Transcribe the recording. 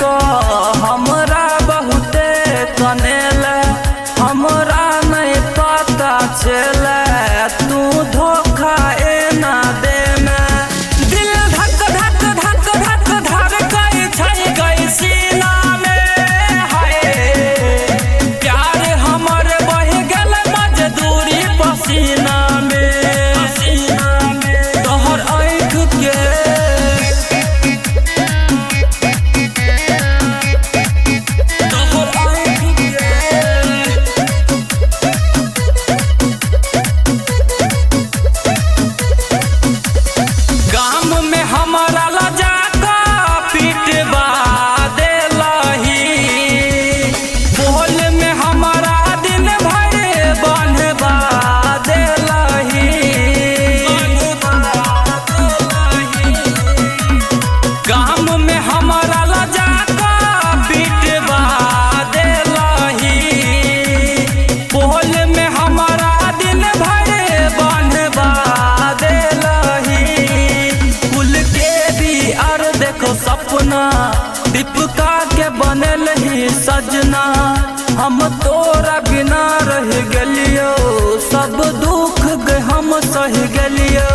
तो हमरा बहुते कनेल, हमरा नहीं पता चले तू धोखा एना देना। दिल धक धक धक धक धड़कै छै गई सीना में, हाय प्यार हमर बह गेल मजदूरी पसीना में। तोहर आँख के हमरा लजा का पिटवा देलही, बोल में हमारा दिन भर बनवा देलही। गाम में हमारा लजा का पिटवा देलही, बोल में हमारा दिन भर बनवा देलही। देखो सपना दीपिका के बनल ही सजना, हम तोरा बिना रह गलियो, सब दुख हम सह गलियो।